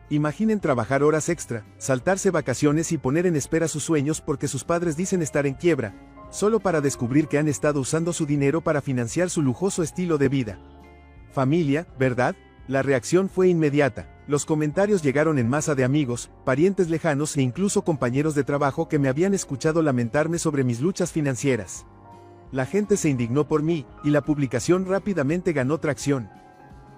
Imaginen trabajar horas extra, saltarse vacaciones y poner en espera sus sueños porque sus padres dicen estar en quiebra, solo para descubrir que han estado usando su dinero para financiar su lujoso estilo de vida. Familia, ¿verdad? La reacción fue inmediata. Los comentarios llegaron en masa de amigos, parientes lejanos e incluso compañeros de trabajo que me habían escuchado lamentarme sobre mis luchas financieras. La gente se indignó por mí, y la publicación rápidamente ganó tracción.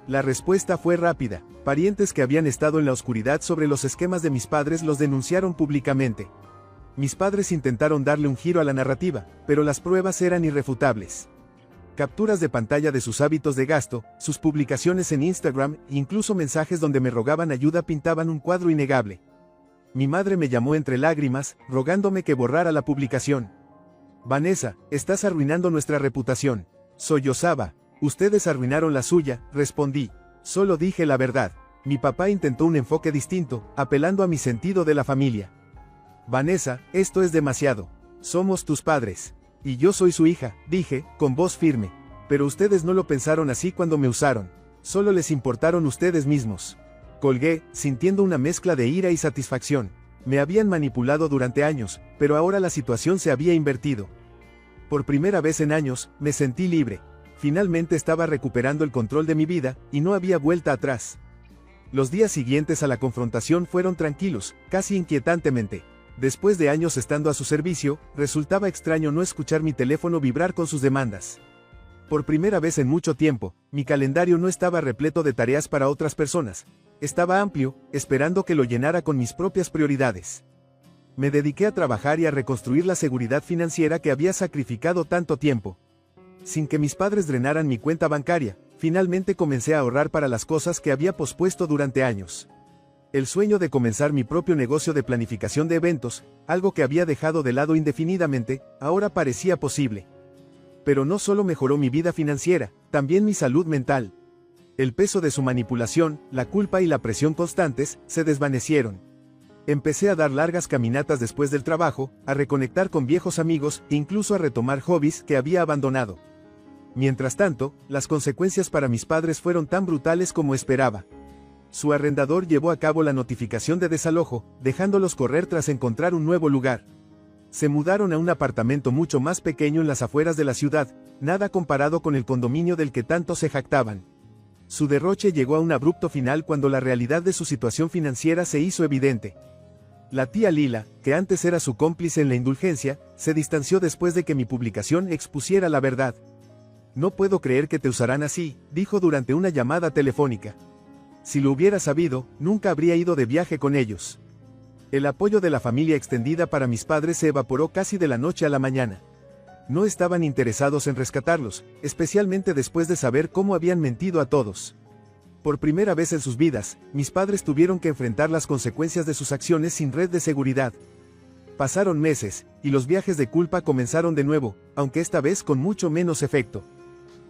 La respuesta fue rápida. Parientes que habían estado en la oscuridad sobre los esquemas de mis padres los denunciaron públicamente. Mis padres intentaron darle un giro a la narrativa, pero las pruebas eran irrefutables. Capturas de pantalla de sus hábitos de gasto, sus publicaciones en Instagram, e incluso mensajes donde me rogaban ayuda pintaban un cuadro innegable. Mi madre me llamó entre lágrimas, rogándome que borrara la publicación. Vanessa, estás arruinando nuestra reputación. Sollozaba. Ustedes arruinaron la suya, respondí. Solo dije la verdad. Mi papá intentó un enfoque distinto, apelando a mi sentido de la familia. Vanessa, esto es demasiado. Somos tus padres. Y yo soy su hija, dije, con voz firme. Pero ustedes no lo pensaron así cuando me usaron. Solo les importaron ustedes mismos. Colgué, sintiendo una mezcla de ira y satisfacción. Me habían manipulado durante años, pero ahora la situación se había invertido. Por primera vez en años, me sentí libre. Finalmente estaba recuperando el control de mi vida, y no había vuelta atrás. Los días siguientes a la confrontación fueron tranquilos, casi inquietantemente. Después de años estando a su servicio, resultaba extraño no escuchar mi teléfono vibrar con sus demandas. Por primera vez en mucho tiempo, mi calendario no estaba repleto de tareas para otras personas. Estaba amplio, esperando que lo llenara con mis propias prioridades. Me dediqué a trabajar y a reconstruir la seguridad financiera que había sacrificado tanto tiempo. Sin que mis padres drenaran mi cuenta bancaria, finalmente comencé a ahorrar para las cosas que había pospuesto durante años. El sueño de comenzar mi propio negocio de planificación de eventos, algo que había dejado de lado indefinidamente, ahora parecía posible. Pero no solo mejoró mi vida financiera, también mi salud mental. El peso de su manipulación, la culpa y la presión constantes, se desvanecieron. Empecé a dar largas caminatas después del trabajo, a reconectar con viejos amigos e incluso a retomar hobbies que había abandonado. Mientras tanto, las consecuencias para mis padres fueron tan brutales como esperaba. Su arrendador llevó a cabo la notificación de desalojo, dejándolos correr tras encontrar un nuevo lugar. Se mudaron a un apartamento mucho más pequeño en las afueras de la ciudad, nada comparado con el condominio del que tanto se jactaban. Su derroche llegó a un abrupto final cuando la realidad de su situación financiera se hizo evidente. La tía Lila, que antes era su cómplice en la indulgencia, se distanció después de que mi publicación expusiera la verdad. No puedo creer que te usarán así, dijo durante una llamada telefónica. Si lo hubiera sabido, nunca habría ido de viaje con ellos. El apoyo de la familia extendida para mis padres se evaporó casi de la noche a la mañana. No estaban interesados en rescatarlos, especialmente después de saber cómo habían mentido a todos. Por primera vez en sus vidas, mis padres tuvieron que enfrentar las consecuencias de sus acciones sin red de seguridad. Pasaron meses, y los viajes de culpa comenzaron de nuevo, aunque esta vez con mucho menos efecto.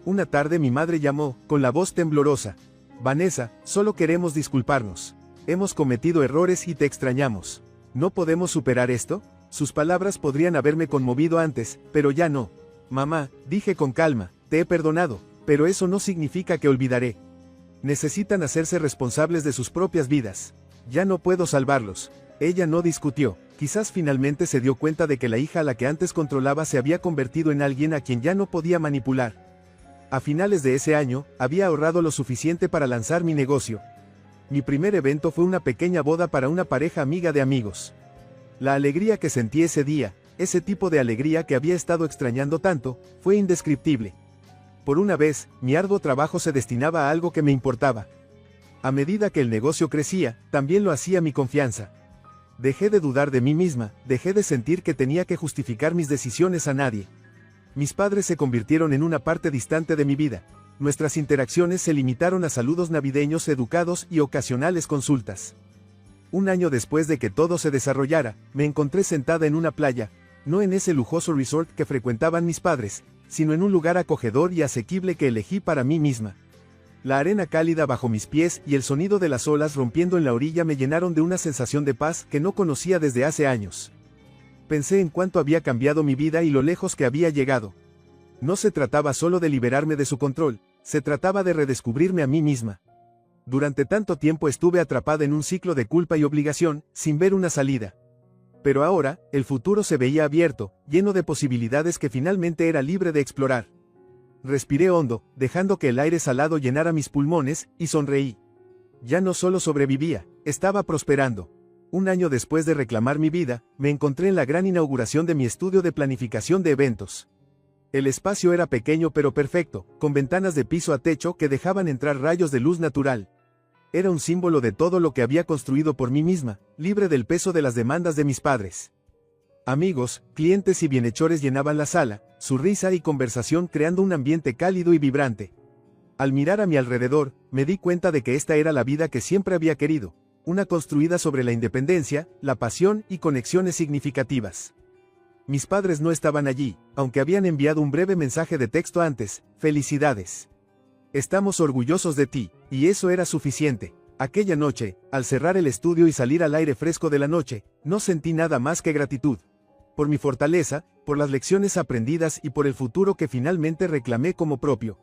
Una tarde mi madre llamó, con la voz temblorosa. Vanessa, solo queremos disculparnos. Hemos cometido errores y te extrañamos. ¿No podemos superar esto? Sus palabras podrían haberme conmovido antes, pero ya no. Mamá, dije con calma, te he perdonado, pero eso no significa que olvidaré. Necesitan hacerse responsables de sus propias vidas. Ya no puedo salvarlos. Ella no discutió. Quizás finalmente se dio cuenta de que la hija a la que antes controlaba se había convertido en alguien a quien ya no podía manipular. A finales de ese año, había ahorrado lo suficiente para lanzar mi negocio. Mi primer evento fue una pequeña boda para una pareja amiga de amigos. La alegría que sentí ese día, ese tipo de alegría que había estado extrañando tanto, fue indescriptible. Por una vez, mi arduo trabajo se destinaba a algo que me importaba. A medida que el negocio crecía, también lo hacía mi confianza. Dejé de dudar de mí misma, dejé de sentir que tenía que justificar mis decisiones a nadie. Mis padres se convirtieron en una parte distante de mi vida. Nuestras interacciones se limitaron a saludos navideños educados y ocasionales consultas. Un año después de que todo se desarrollara, me encontré sentada en una playa, no en ese lujoso resort que frecuentaban mis padres, sino en un lugar acogedor y asequible que elegí para mí misma. La arena cálida bajo mis pies y el sonido de las olas rompiendo en la orilla me llenaron de una sensación de paz que no conocía desde hace años. Pensé en cuánto había cambiado mi vida y lo lejos que había llegado. No se trataba solo de liberarme de su control, se trataba de redescubrirme a mí misma. Durante tanto tiempo estuve atrapada en un ciclo de culpa y obligación, sin ver una salida. Pero ahora, el futuro se veía abierto, lleno de posibilidades que finalmente era libre de explorar. Respiré hondo, dejando que el aire salado llenara mis pulmones, y sonreí. Ya no solo sobrevivía, estaba prosperando. Un año después de reclamar mi vida, me encontré en la gran inauguración de mi estudio de planificación de eventos. El espacio era pequeño pero perfecto, con ventanas de piso a techo que dejaban entrar rayos de luz natural. Era un símbolo de todo lo que había construido por mí misma, libre del peso de las demandas de mis padres. Amigos, clientes y bienhechores llenaban la sala, su risa y conversación creando un ambiente cálido y vibrante. Al mirar a mi alrededor, me di cuenta de que esta era la vida que siempre había querido, una construida sobre la independencia, la pasión y conexiones significativas. Mis padres no estaban allí, aunque habían enviado un breve mensaje de texto antes. Felicidades. Estamos orgullosos de ti, y eso era suficiente. Aquella noche, al cerrar el estudio y salir al aire fresco de la noche, no sentí nada más que gratitud. Por mi fortaleza, por las lecciones aprendidas y por el futuro que finalmente reclamé como propio.